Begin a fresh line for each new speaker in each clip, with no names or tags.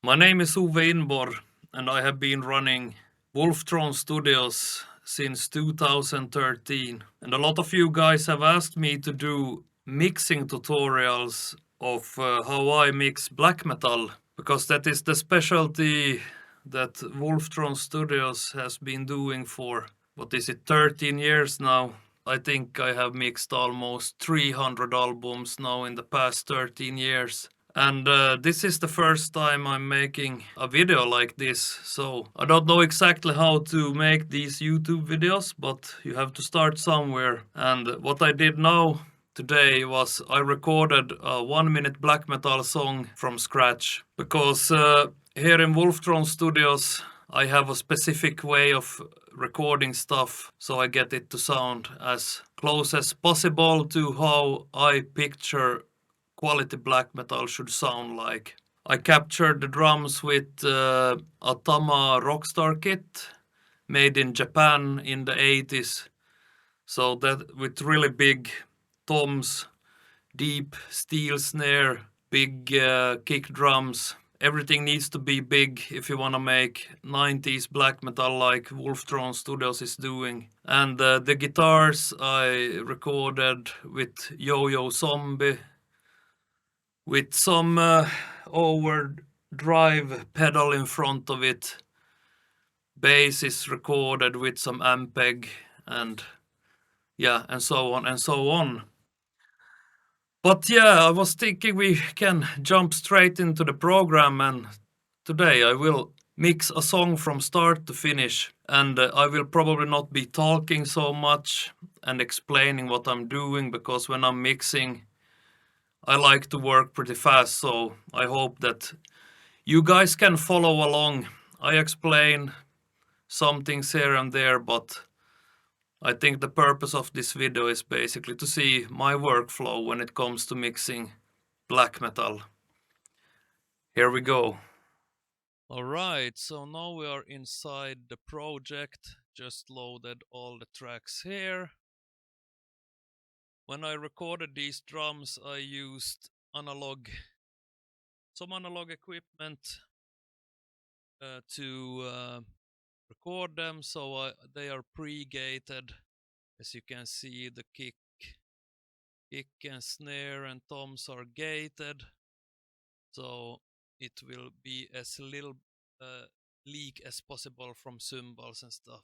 My name is Uwe Inbor, and I have been running Wolfthrone Studios since 2013. And a lot of you guys have asked me to do mixing tutorials of how I mix black metal, because that is the specialty that Wolfthrone Studios has been doing for, 13 years now. I think I have mixed almost 300 albums now in the past 13 years. And this is the first time I'm making a video like this, so I don't know exactly how to make these YouTube videos, but you have to start somewhere. And what I did now today was I recorded a 1-minute black metal song from scratch, because here in Wolfthrone Studios I have a specific way of recording stuff, so I get it to sound as close as possible to how I picture quality black metal should sound like. I captured the drums with a Tama Rockstar kit made in Japan in the 80s. So that with really big toms, deep steel snare, big kick drums. Everything needs to be big if you want to make 90s black metal like Wolfthrone Studios is doing. And the guitars I recorded with Yo-Yo Zombie, with some overdrive pedal in front of it. Bass is recorded with some Ampeg, and yeah, and so on and so on. But yeah, I was thinking we can jump straight into the program, and today I will mix a song from start to finish, and I will probably not be talking so much and explaining what I'm doing, because when I'm mixing I like to work pretty fast, so I hope that you guys can follow along. I explain some things here and there, but I think the purpose of this video is basically to see my workflow when it comes to mixing black metal. Here we go. Alright, so now we are inside the project. Just loaded all the tracks here. When I recorded these drums, I used some analog equipment to record them, so they are pre-gated. As you can see, the kick and snare and toms are gated, so it will be as little leak as possible from cymbals and stuff.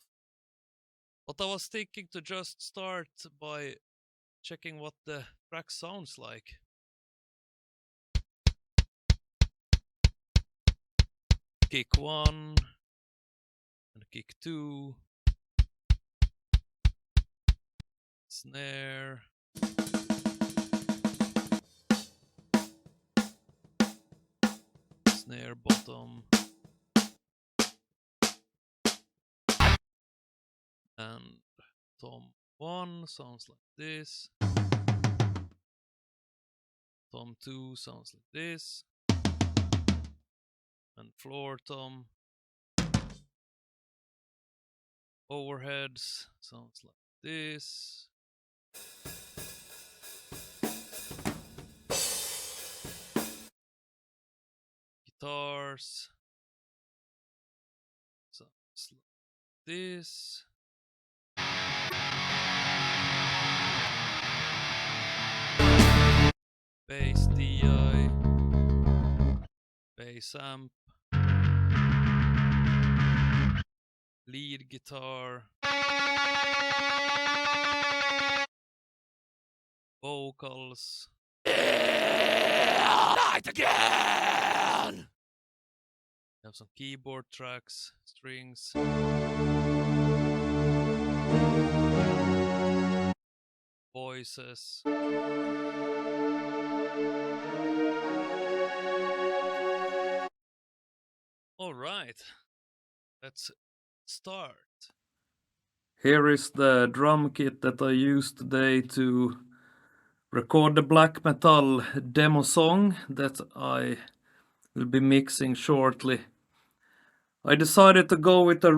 But I was thinking to just start by checking what the track sounds like. Kick 1 and kick 2, snare, snare bottom, and tom 1 sounds like this, tom 2 sounds like this, and floor tom. Overheads sounds like this. Guitars sounds like this. Bass DI, bass amp, lead guitar, vocals. Night again! We have some keyboard tracks, strings, voices. Alright, let's start. Here is the drum kit that I used today to record the black metal demo song that I will be mixing shortly. I decided to go with a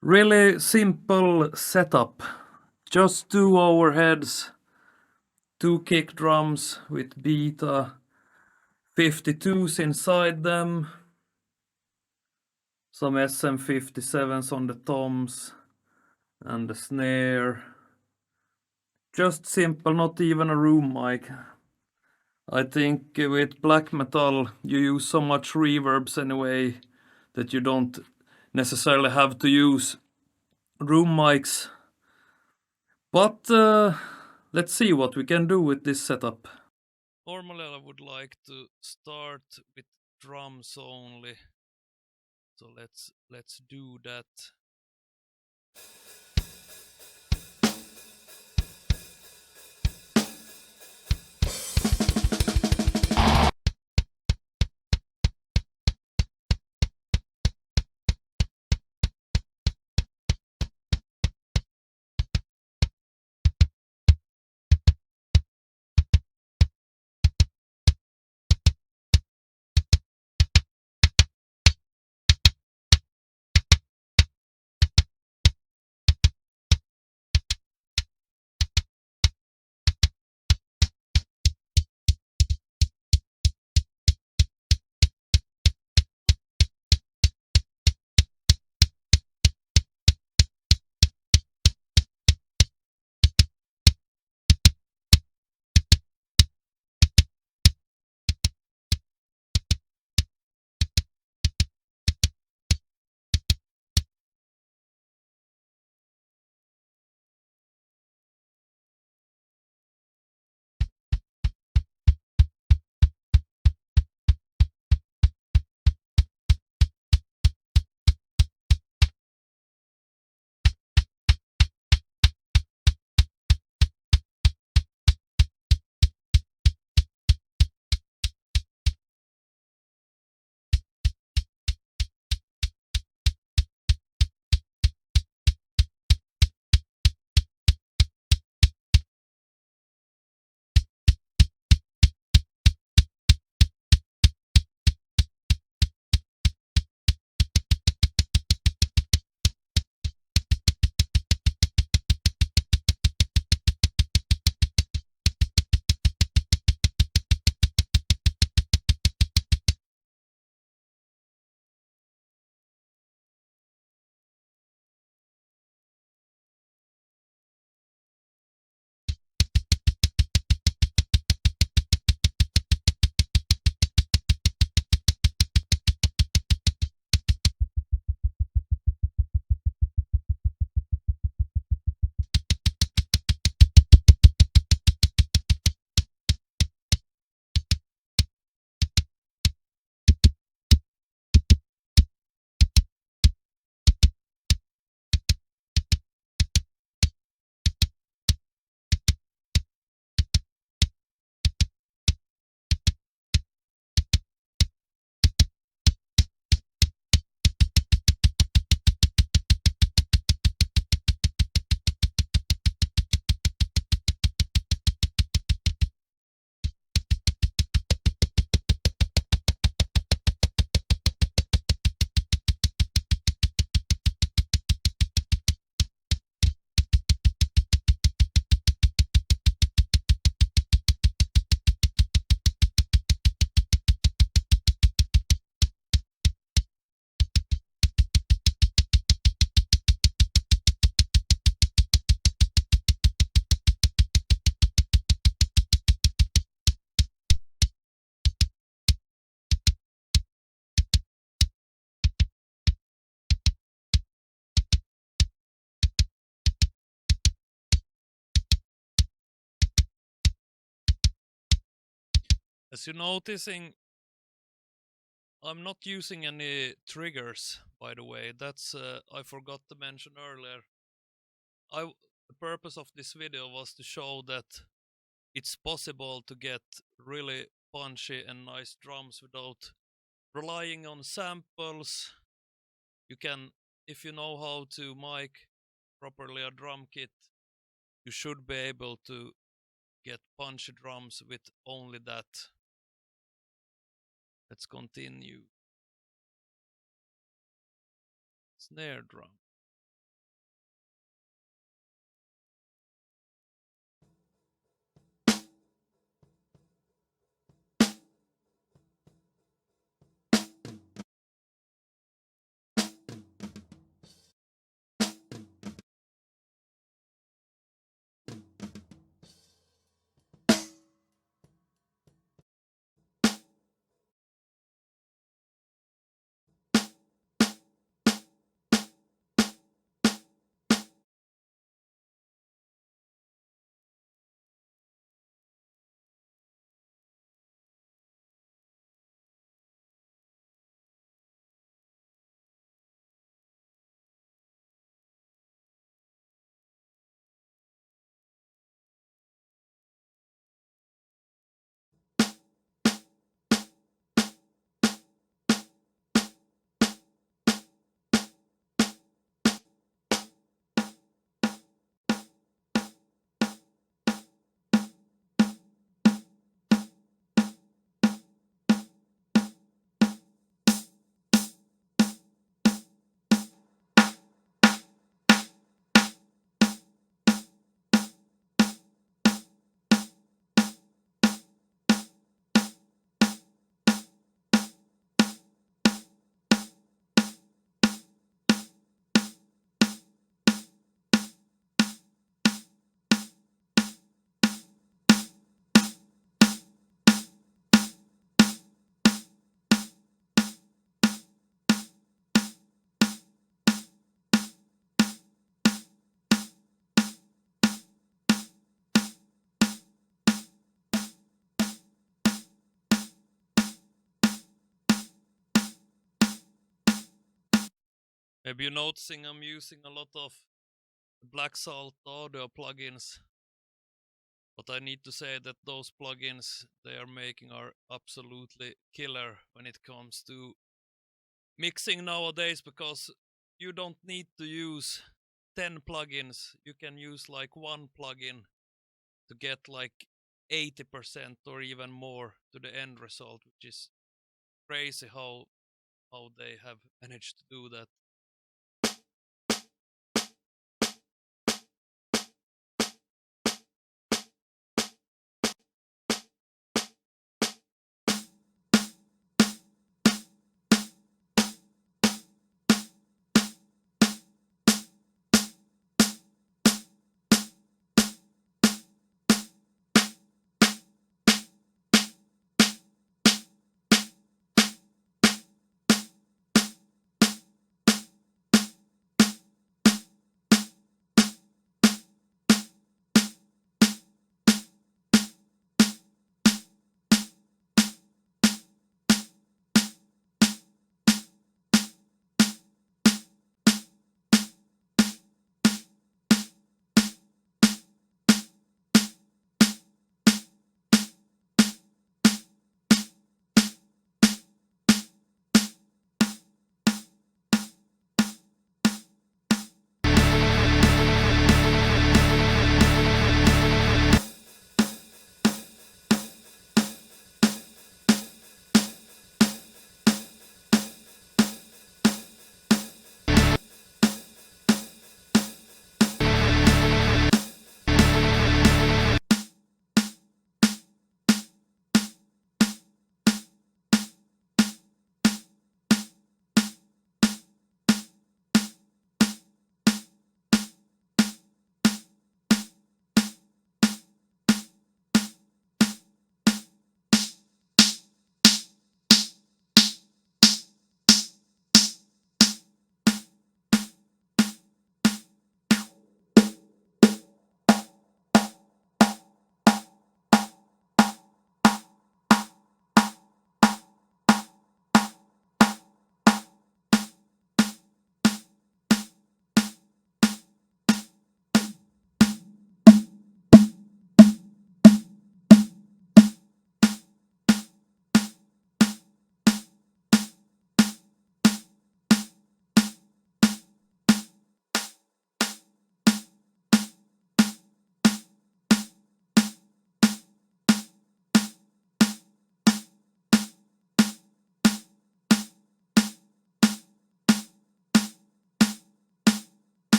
really simple setup. Just 2 overheads, 2 kick drums with beta, 52s inside them, some SM57s on the toms, and the snare. Just simple, not even a room mic. I think with black metal you use so much reverbs anyway that you don't necessarily have to use room mics. But let's see what we can do with this setup. Normally I would like to start with drums only. So let's do that. As you're noticing, I'm not using any triggers, by the way. That's I forgot to mention earlier. The purpose of this video was to show that it's possible to get really punchy and nice drums without relying on samples. You can, if you know how to mic properly a drum kit, you should be able to get punchy drums with only that. Let's continue. Snare drum. Maybe you're noticing I'm using a lot of Black Salt audio plugins, but I need to say that those plugins they are making are absolutely killer when it comes to mixing nowadays, because you don't need to use 10 plugins. You can use like one plugin to get like 80% or even more to the end result, which is crazy how they have managed to do that.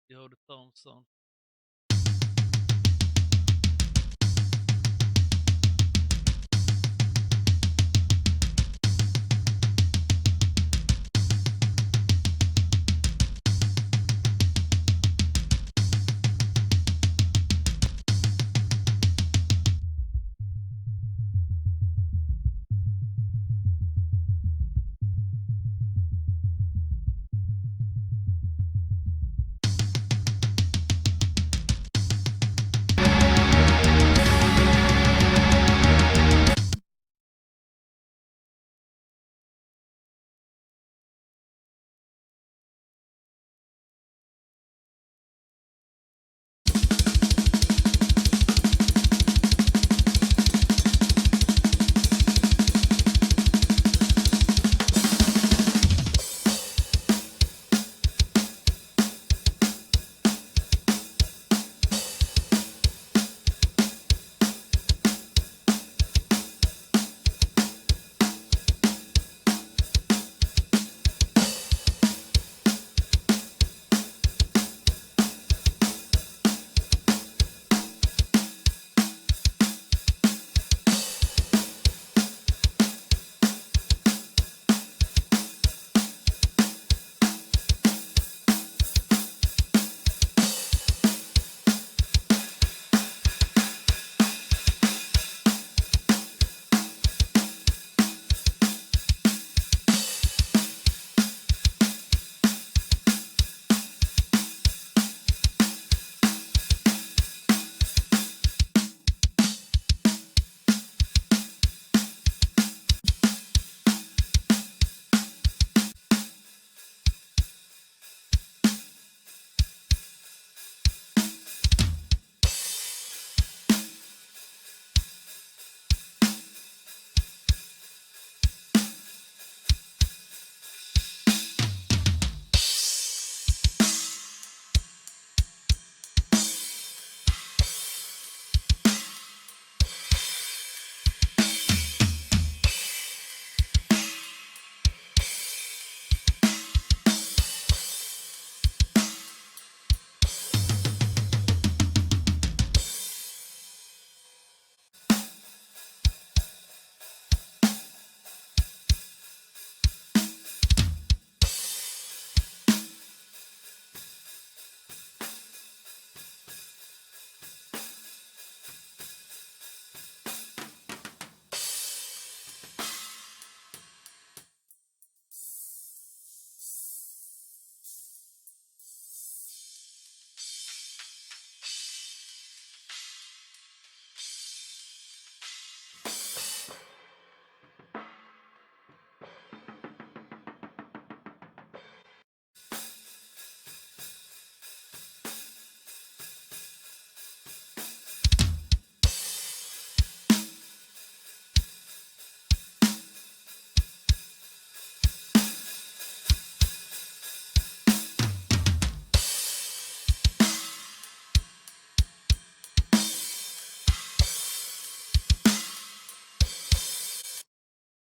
see how the tones sound.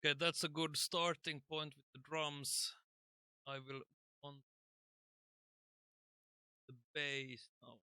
Okay, that's a good starting point with the drums. I will on the bass now.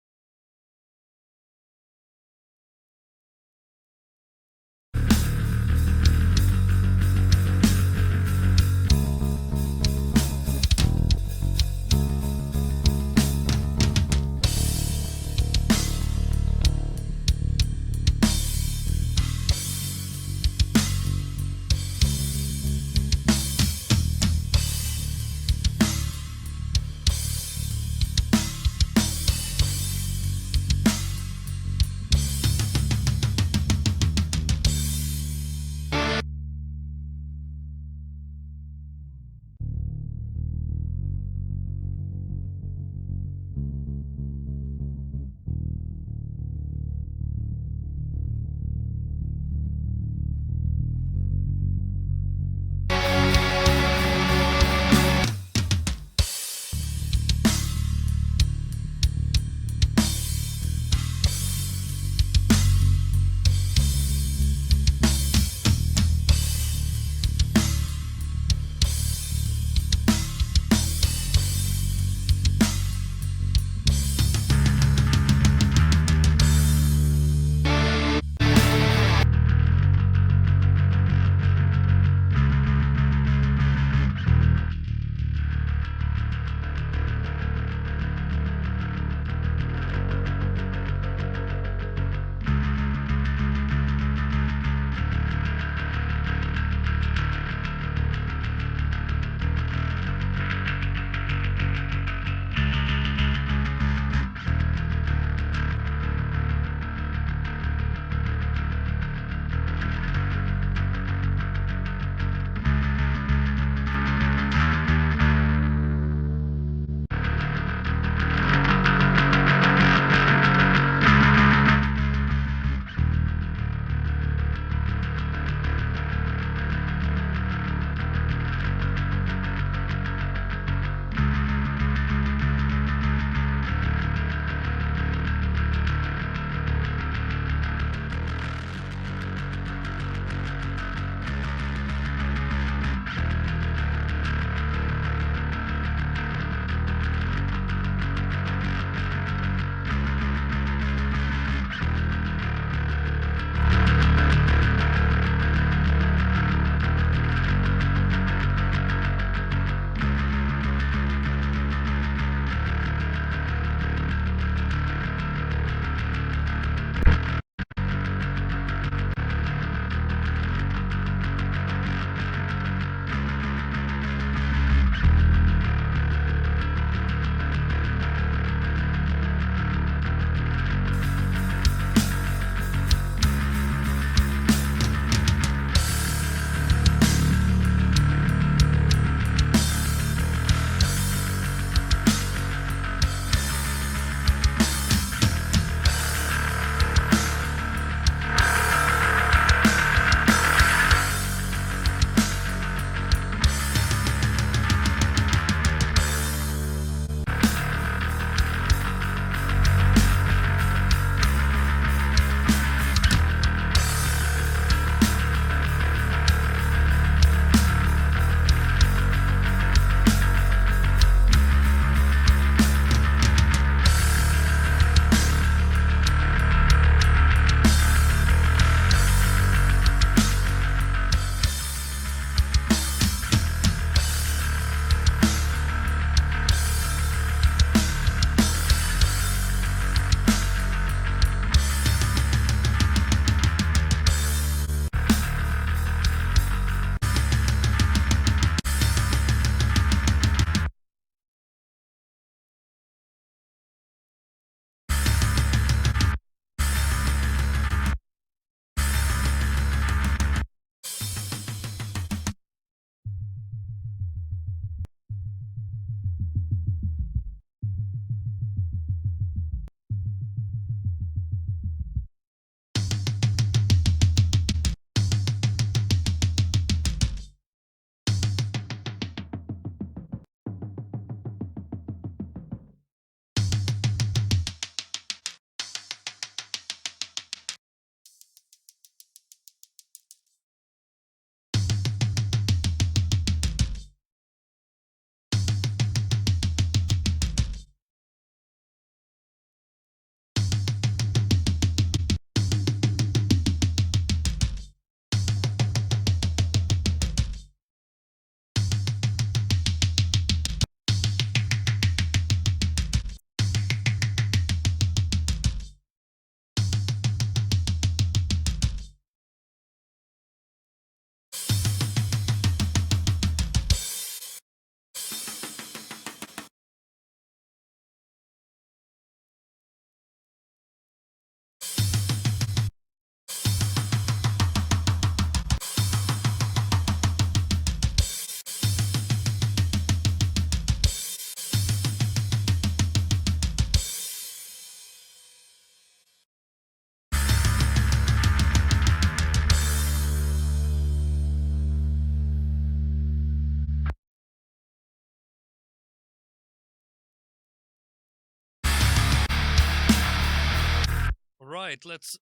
right, let's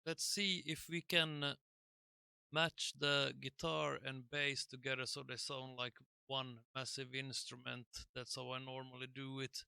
let's see if we can match the guitar and bass together so they sound like one massive instrument. That's how I normally do it.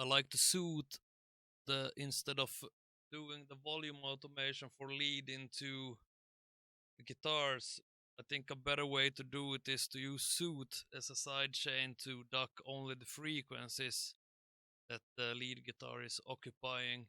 I like to suit the instead of doing the volume automation for lead into the guitars. I think a better way to do it is to use suit as a sidechain to duck only the frequencies that the lead guitar is occupying.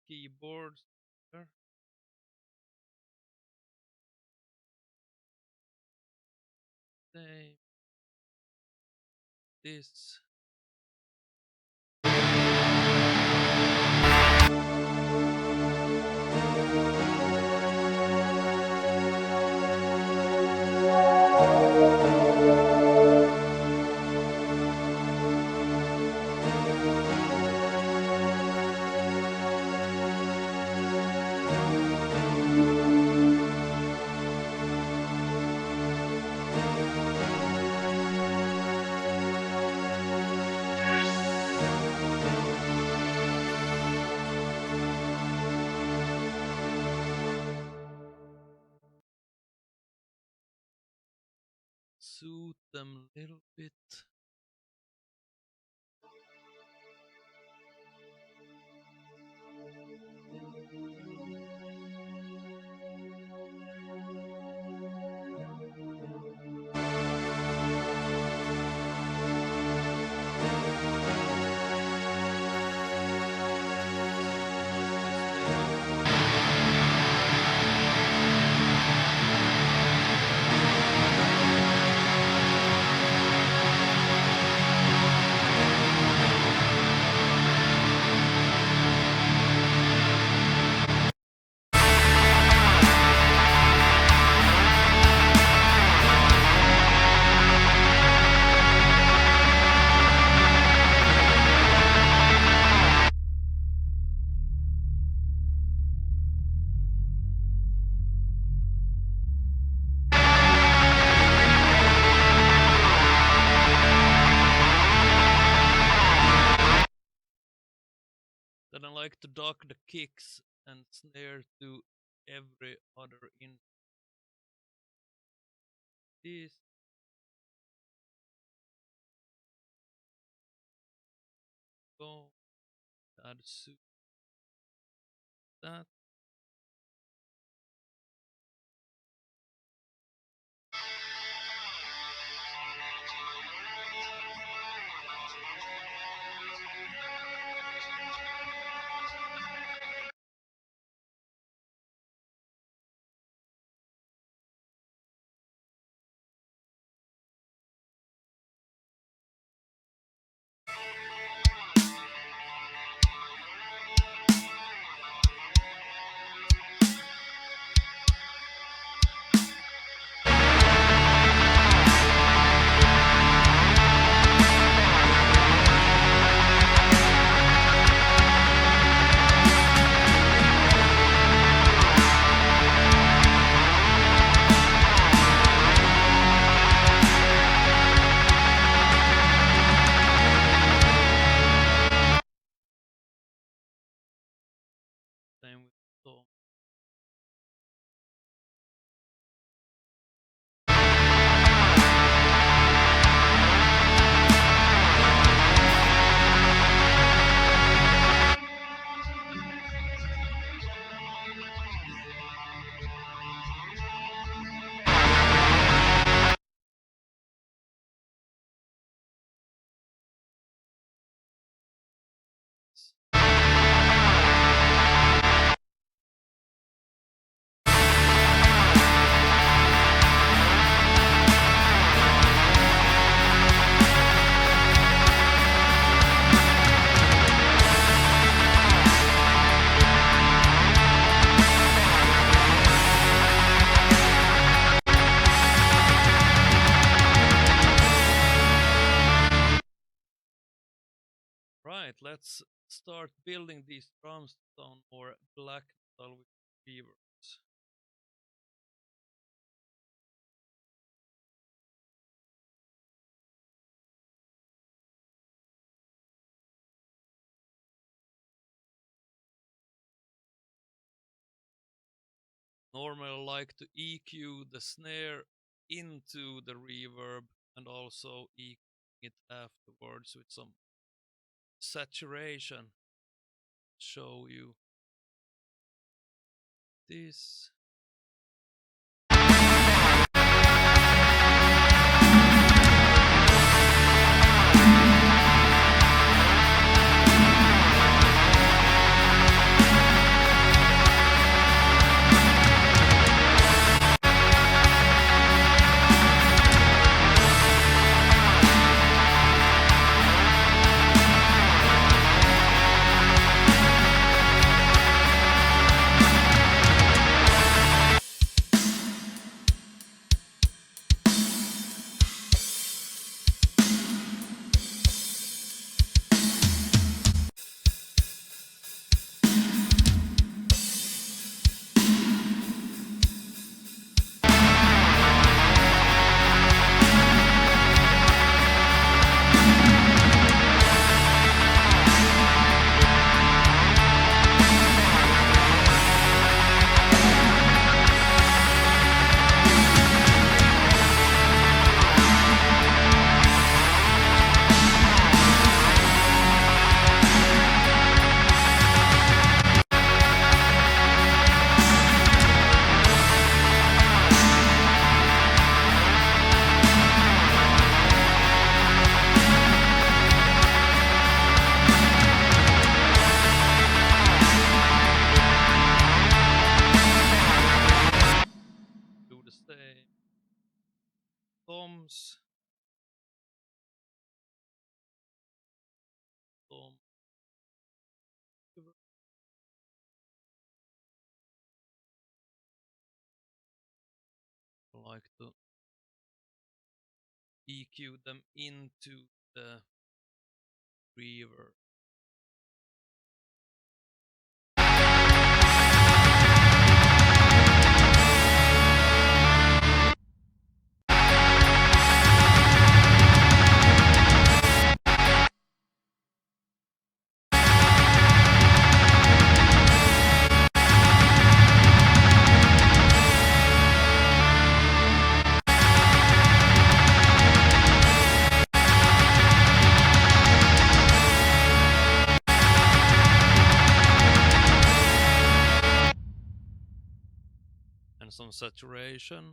Keyboards there. Same. This. Suit them a little bit. Then I like to dock the kicks and snare to every other in this. Go add suit that. Alright, let's start building these drums on more black metal with reverbs. Normally I like to EQ the snare into the reverb and also EQ it afterwards with some saturation. Show you this. Do the same. Toms. Tom. I like to EQ them into the reverb. And some saturation.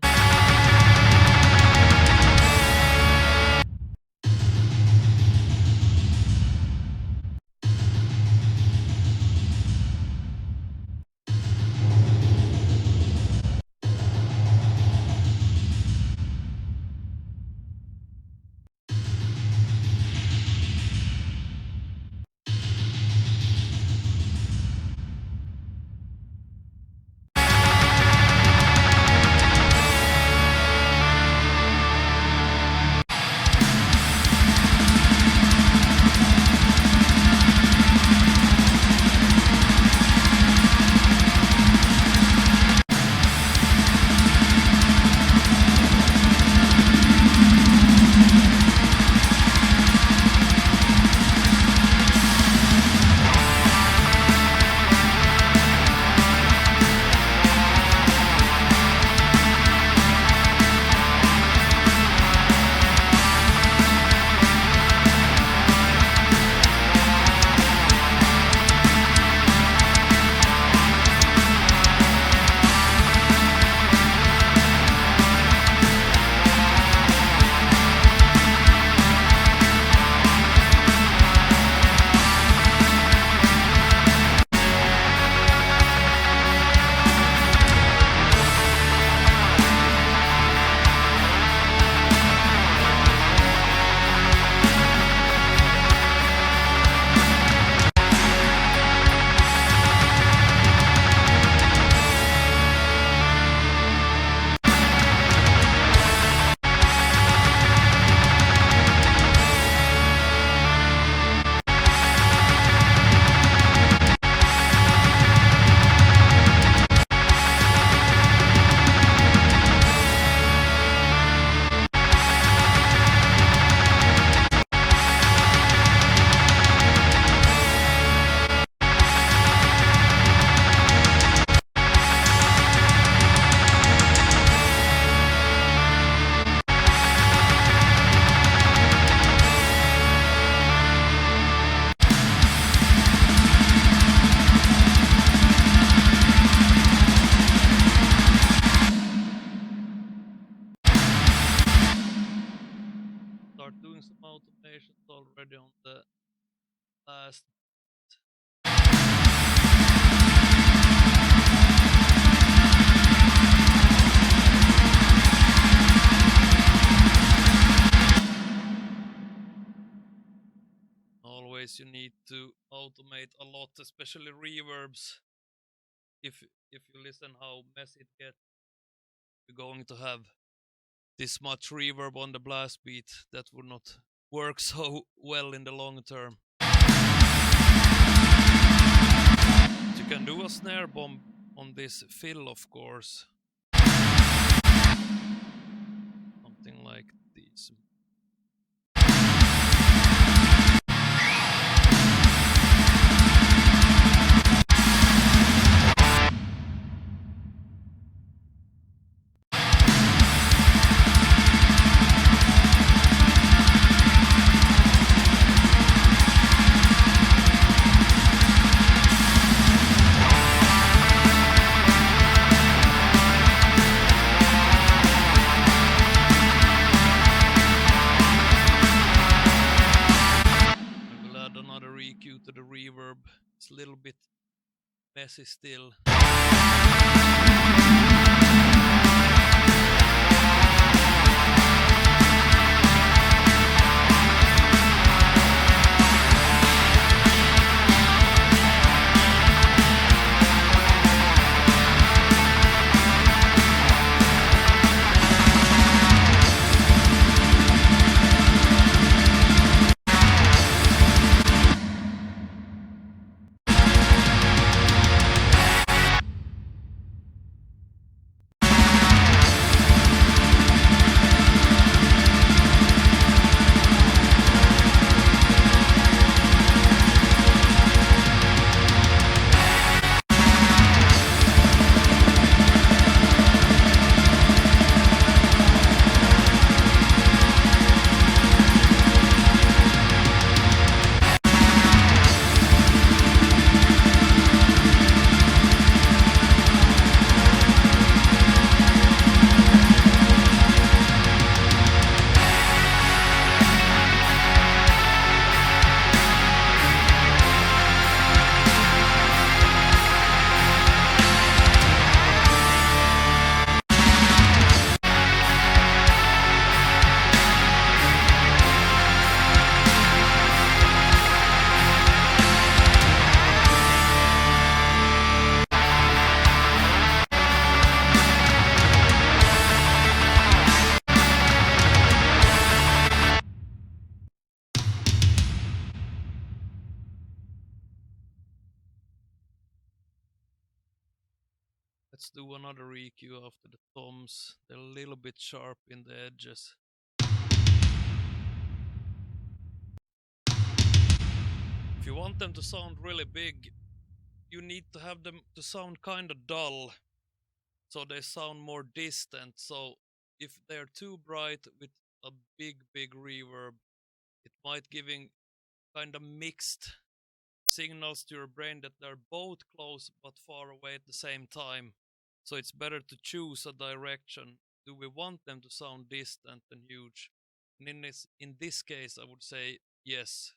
some automations already on the last. Always you need to automate a lot, especially reverbs. If you listen how messy it gets, you're going to have this much reverb on the blast beat that would not work so well in the long term. You can do a snare bomb on this fill, of course. Something like this. To the reverb, it's a little bit messy still. Let's do another EQ after the toms. They're a little bit sharp in the edges. If you want them to sound really big, you need to have them to sound kind of dull, so they sound more distant. So if they're too bright with a big reverb, it might giving kind of mixed signals to your brain that they're both close but far away at the same time. So it's better to choose a direction. Do we want them to sound distant and huge? And in this case, I would say yes.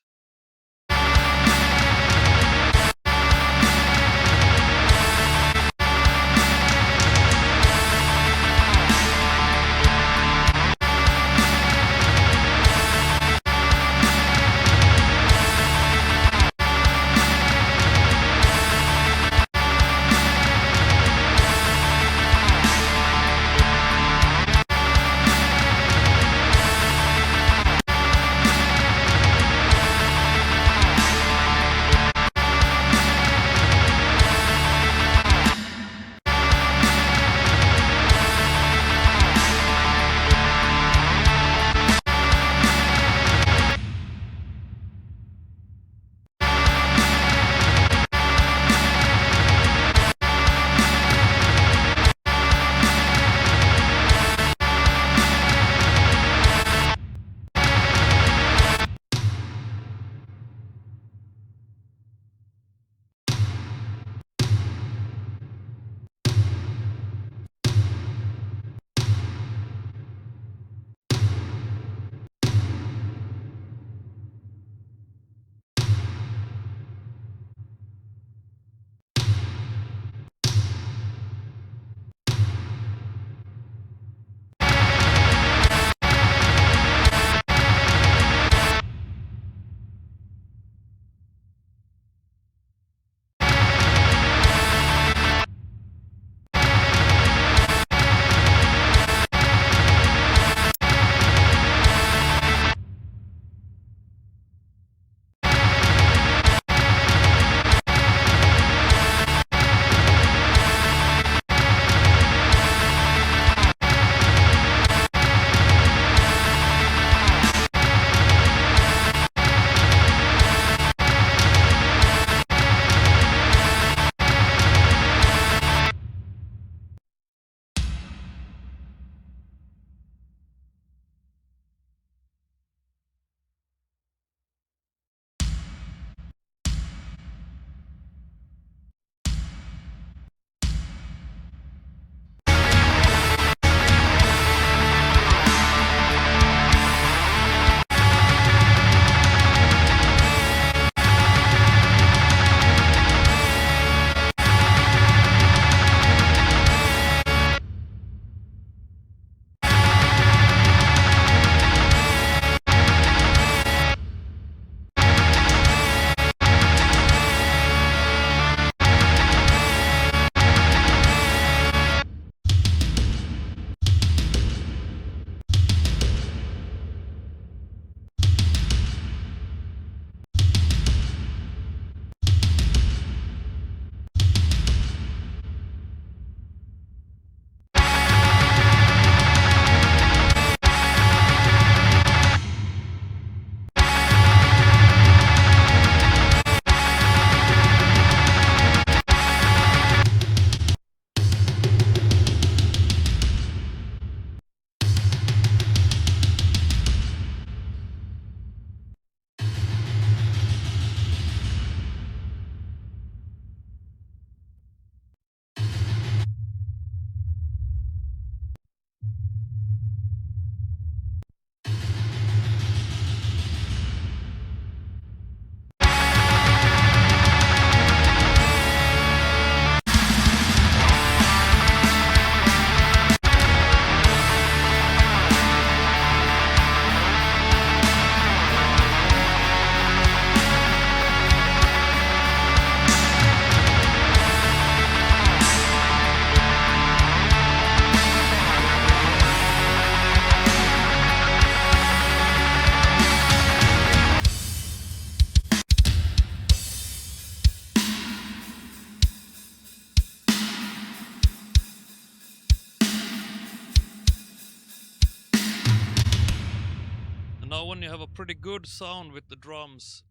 And now when you have a pretty good sound with the drums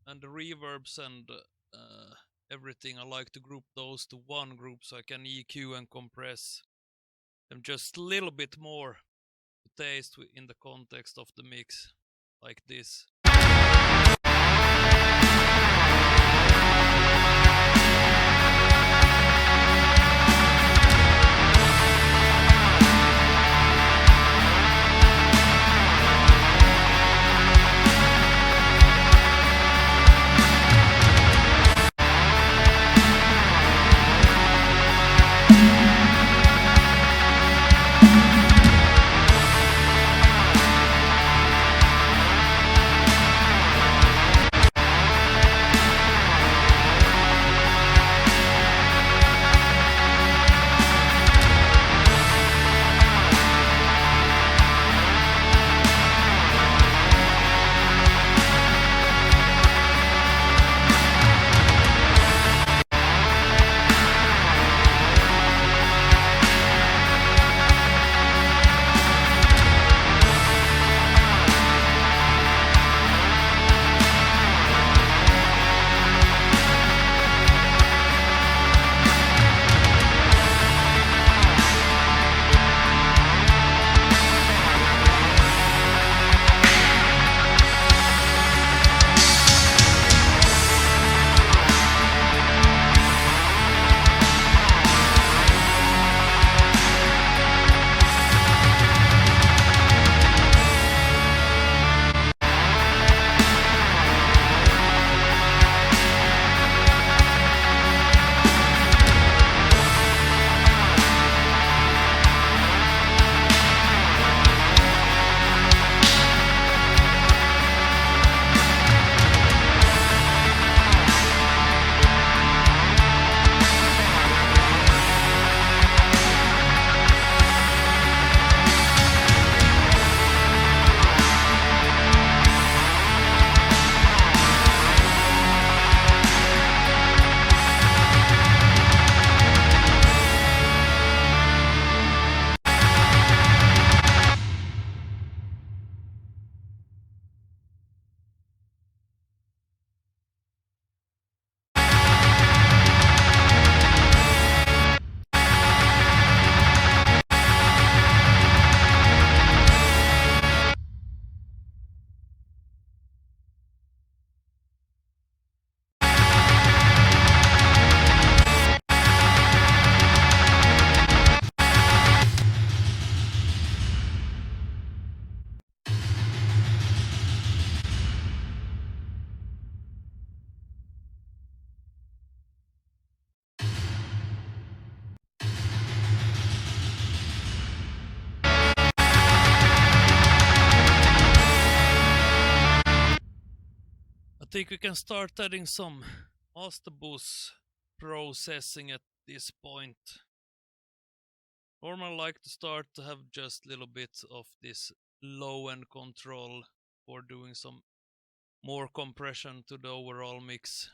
and the reverbs and everything, I like to group those to one group so I can EQ and compress them just a little bit more to taste in the context of the mix, like this. I think we can start adding some master bus processing at this point. Normally I like to start to have just a little bit of this low end control for doing some more compression to the overall mix.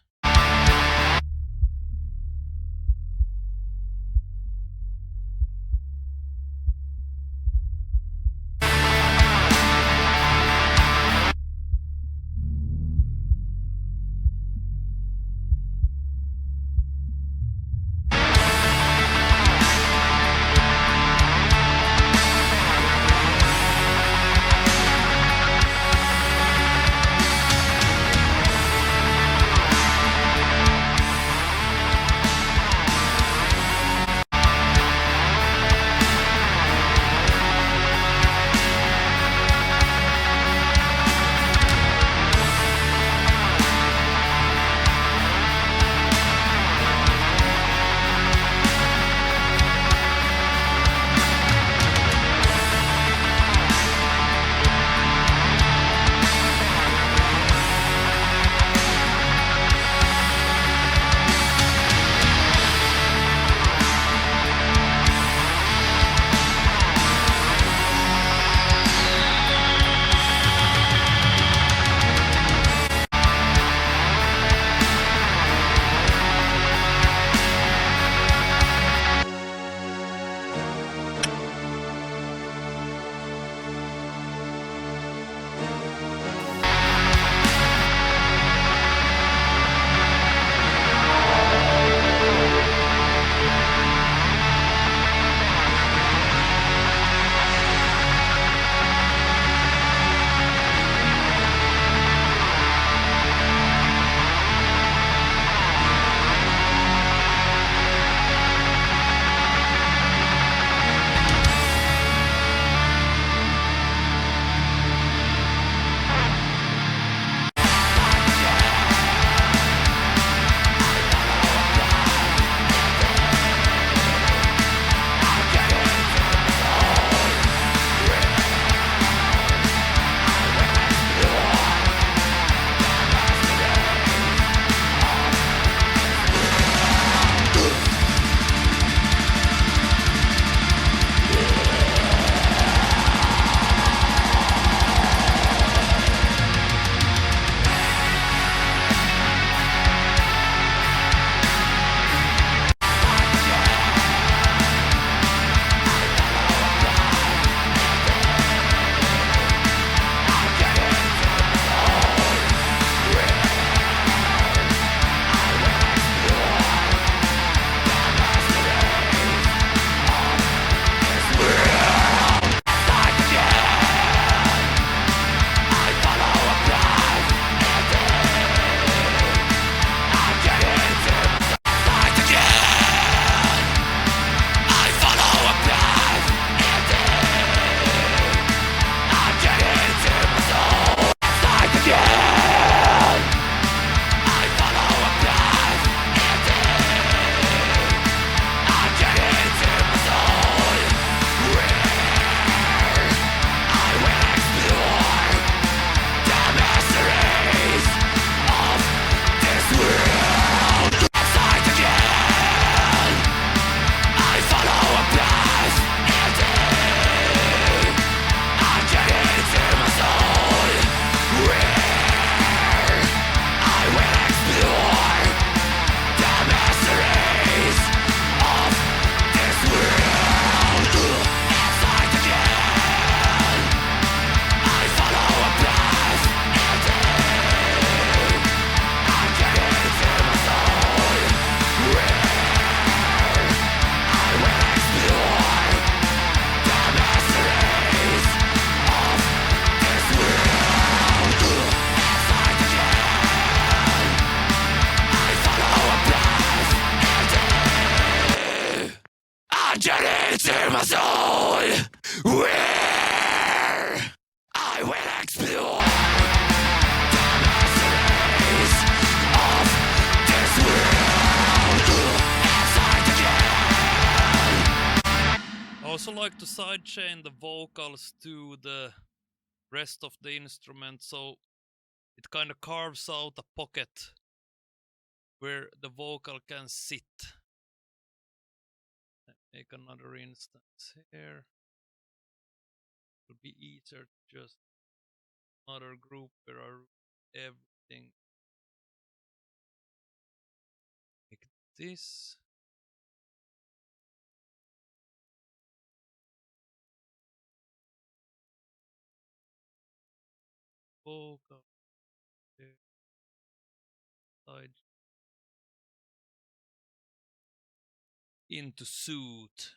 like to sidechain the vocals to the rest of the instrument, so it kind of carves out a pocket where the vocal can sit. Make another instance here. It will be easier to just another group where I root everything like this. Vocal there. Side into suit.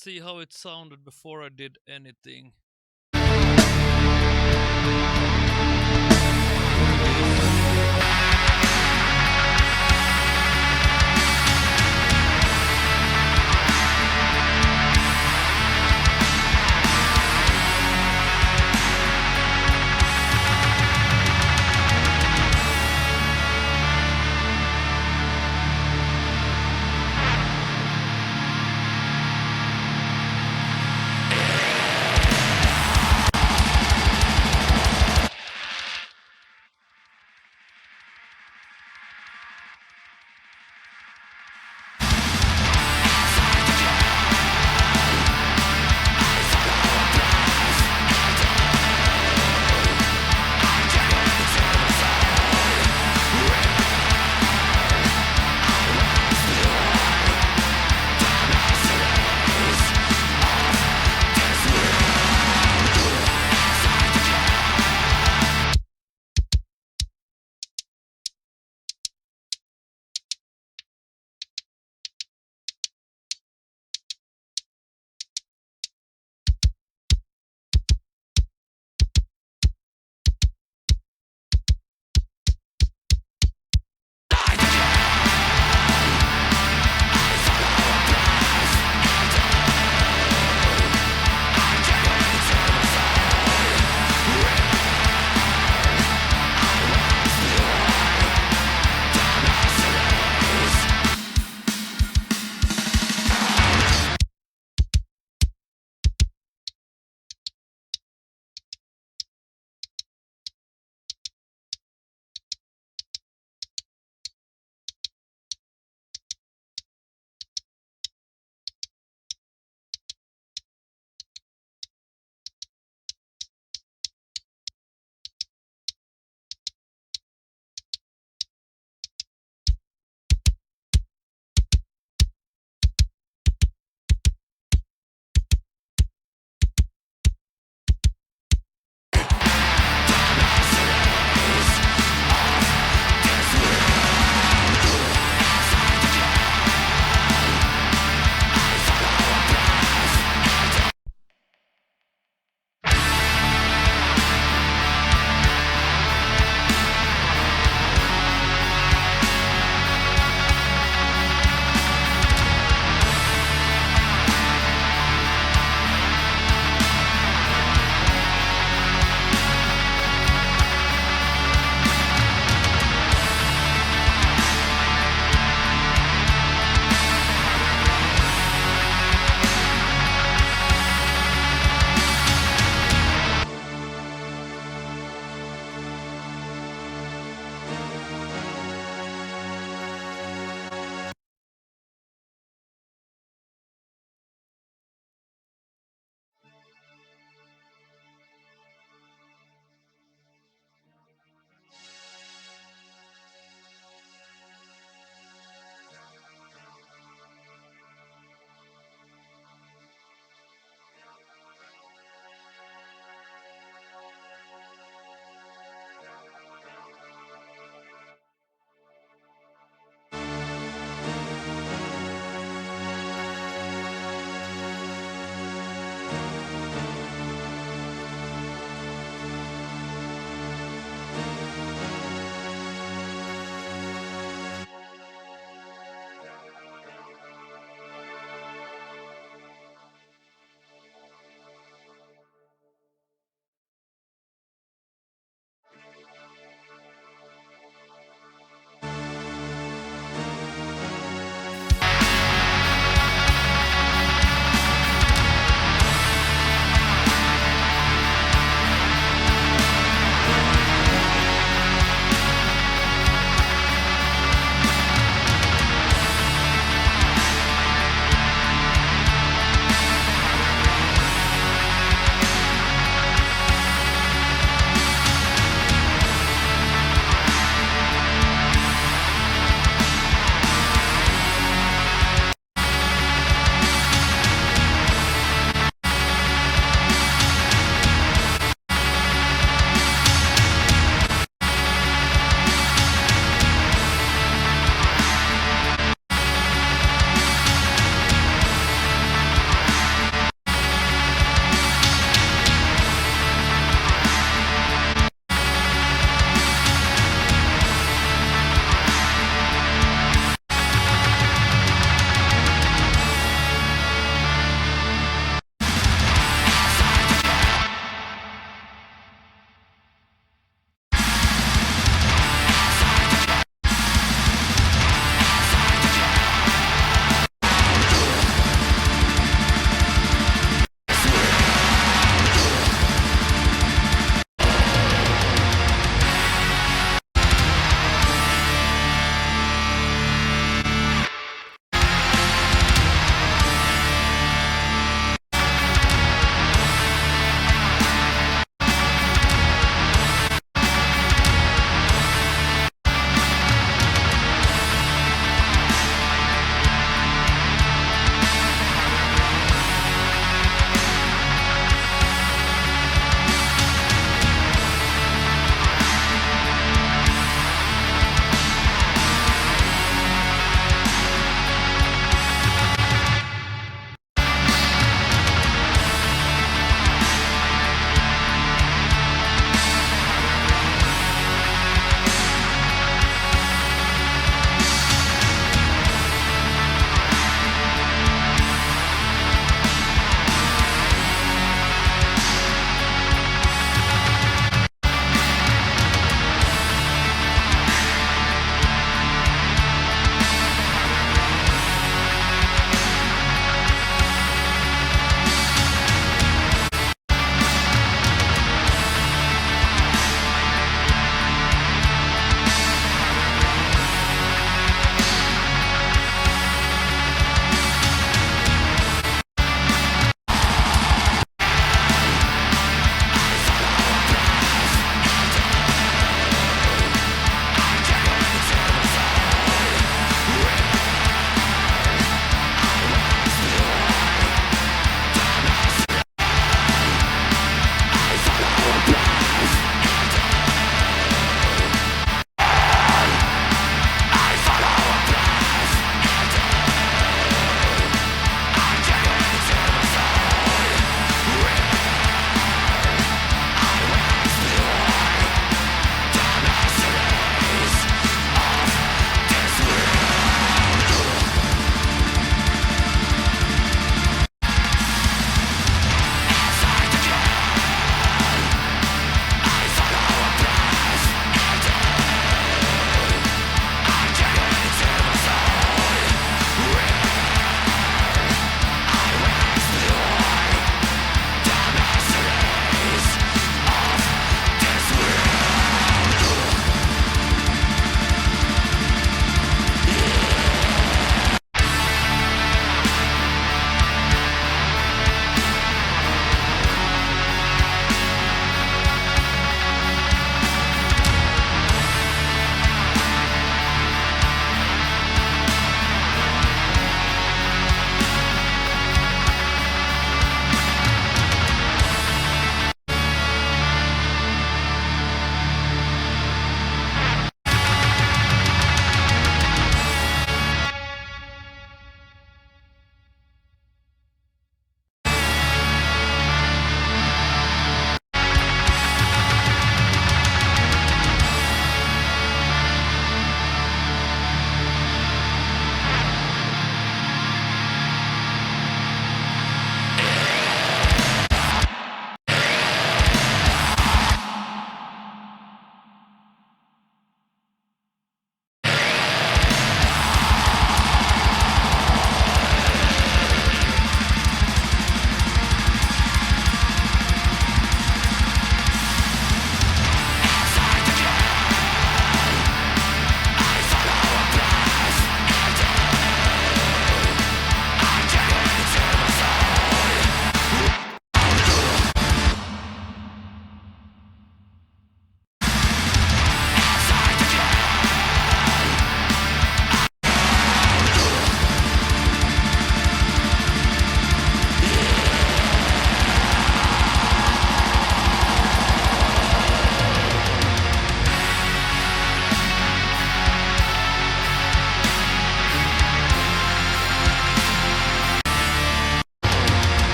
Let's see how it sounded before I did anything.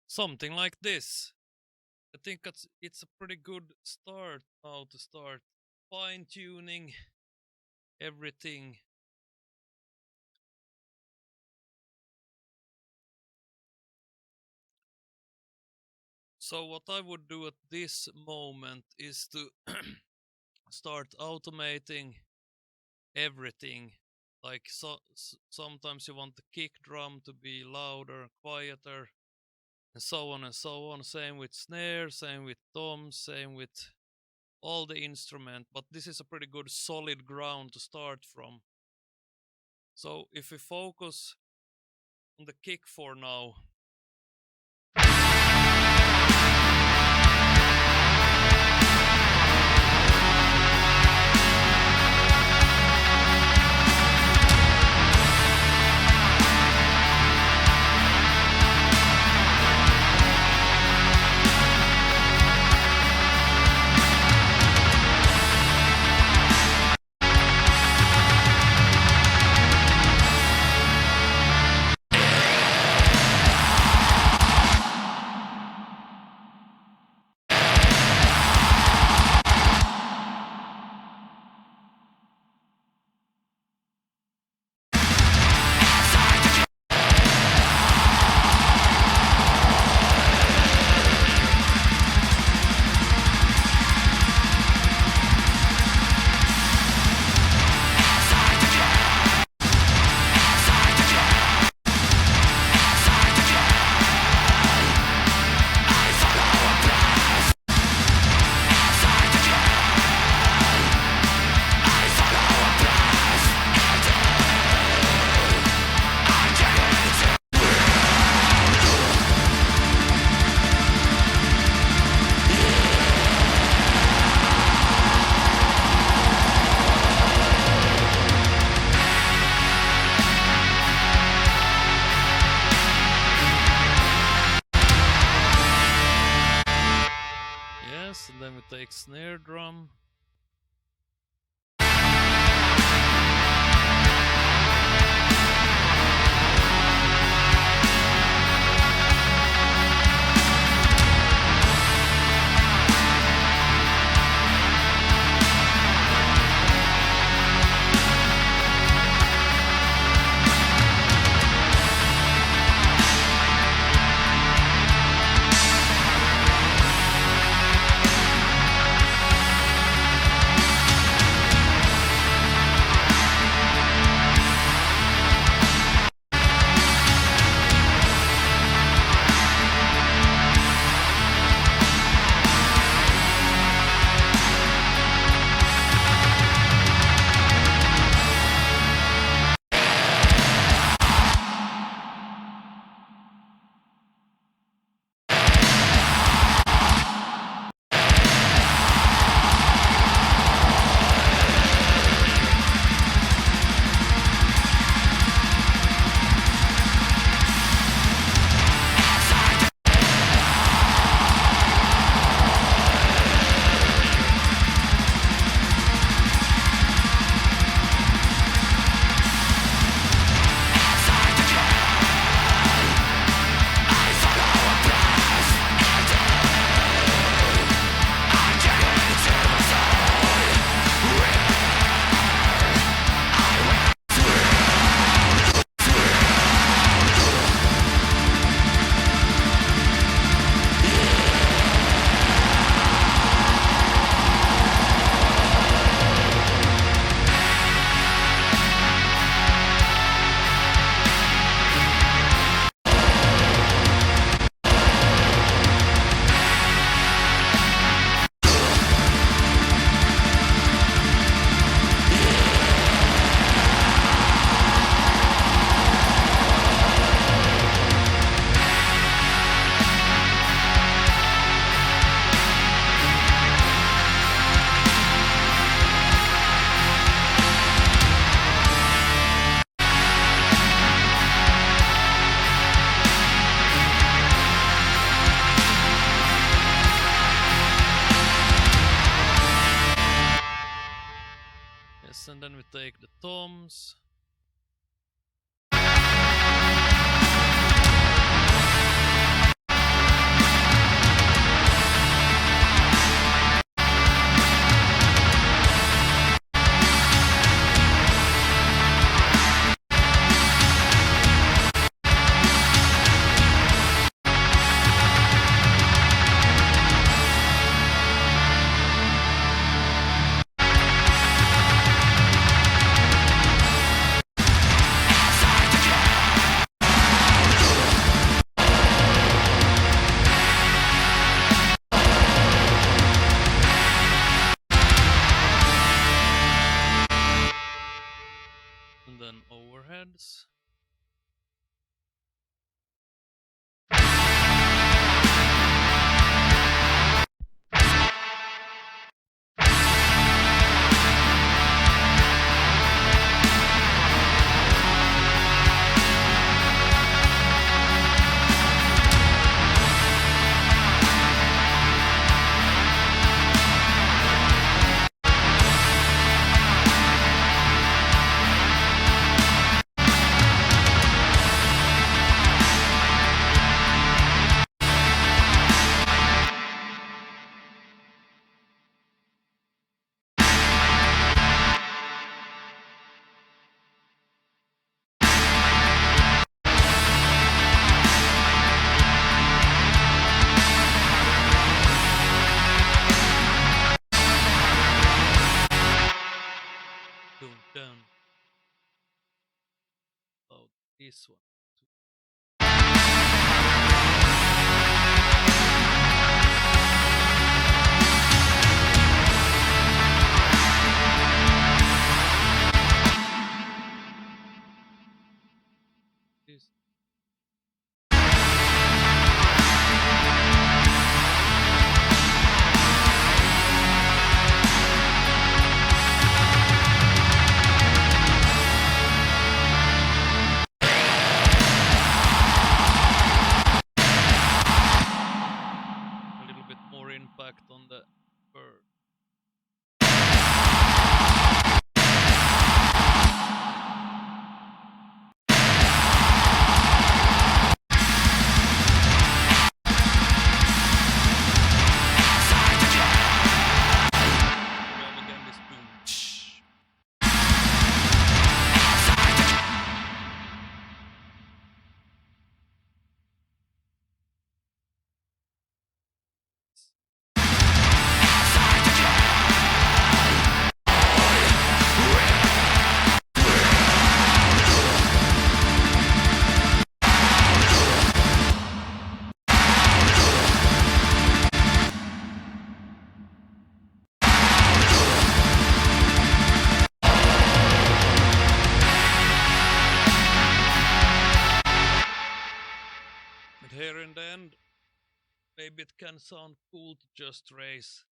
something like this. I think it's a pretty good start now to start fine-tuning everything. So what I would do at this moment is to start automating everything. Like sometimes you want the kick drum to be louder, quieter, and so on and so on. Same with snare, same with toms, same with all the instrument. But this is a pretty good solid ground to start from. So if we focus on the kick for now. And then we take snare drum. And then we take the toms. maybe it can sound cool to just raise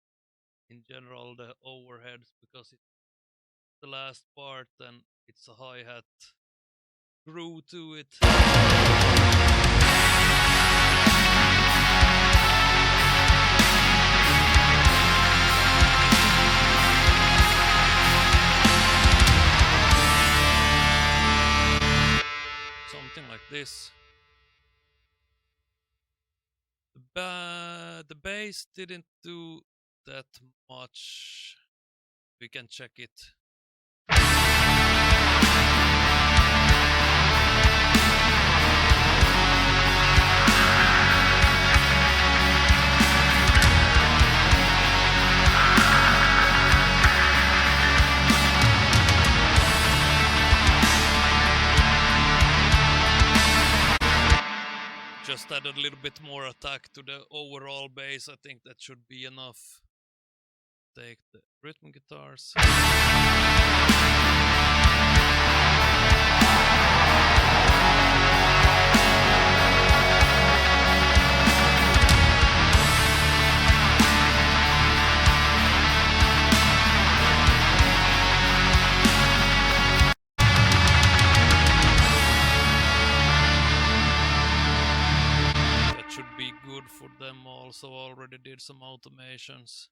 in general the overheads because it's the last part and it's a hi-hat groove to it. Something like this. The bass didn't do that much. We can check it. Just add a little bit more attack to the overall bass. I think that should be enough. Take the rhythm guitars. For them also already did some automations.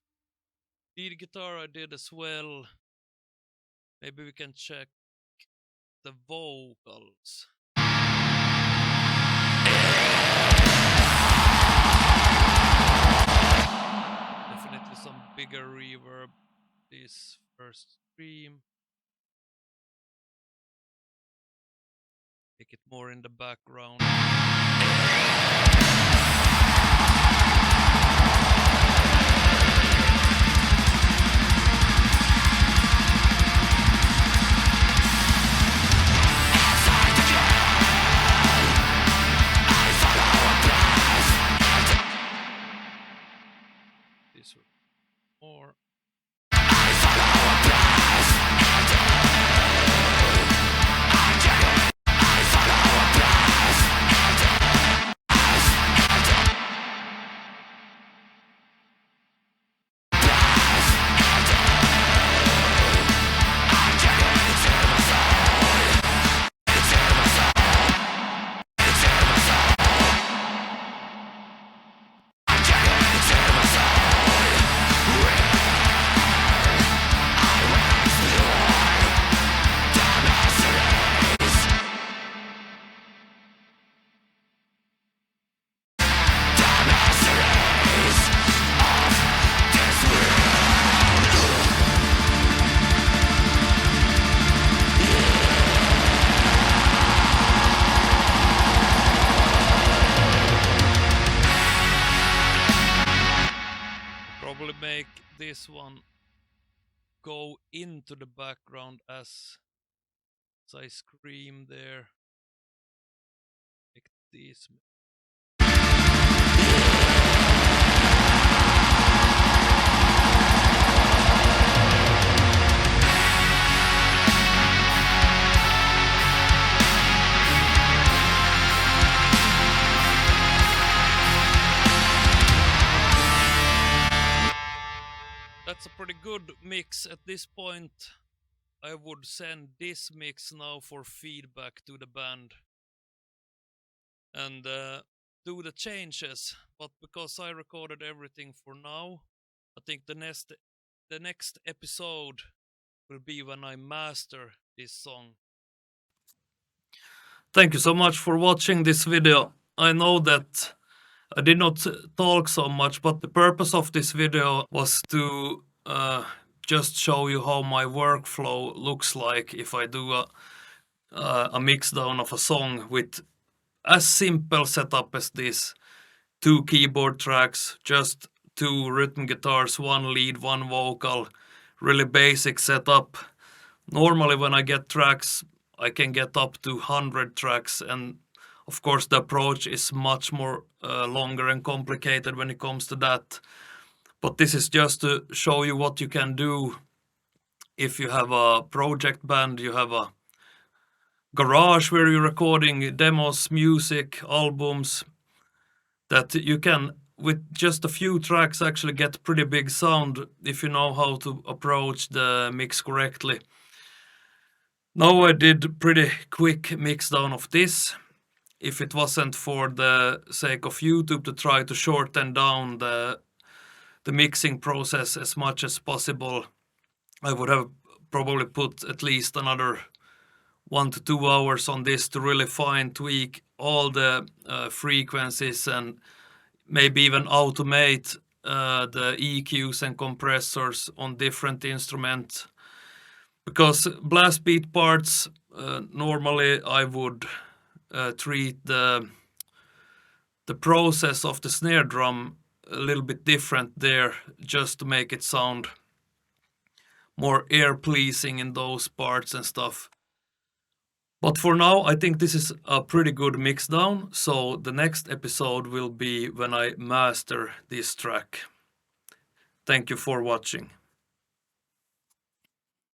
Lead guitar I did as well. Maybe we can check the vocals. Definitely some bigger reverb this first stream. Make it more in the background. This more. Make this one go into the background as I scream there. Like this. That's a pretty good mix. At this point, I would send this mix now for feedback to the band and do the changes. But because I recorded everything for now, I think the next episode will be when I master this song. Thank you so much for watching this video. I know that I did not talk so much, but the purpose of this video was to just show you how my workflow looks like if I do a mix down of a song with as simple setup as this. 2 keyboard tracks, just 2 rhythm guitars, 1 lead, 1 vocal, really basic setup. Normally when I get tracks, I can get up to 100 tracks, and of course the approach is much more longer and complicated when it comes to that. But this is just to show you what you can do if you have a project band, you have a garage where you're recording demos, music, albums, that you can with just a few tracks actually get pretty big sound if you know how to approach the mix correctly. Now I did pretty quick mix down of this. If it wasn't for the sake of YouTube to try to shorten down the mixing process as much as possible, I would have probably put at least another 1 to 2 hours on this to really fine tweak all the frequencies and maybe even automate the EQs and compressors on different instruments. Because blast beat parts, normally I would treat the process of the snare drum a little bit different there, just to make it sound more air pleasing in those parts and stuff. But for now, I think this is a pretty good mix down, so the next episode will be when I master this track. Thank you for watching.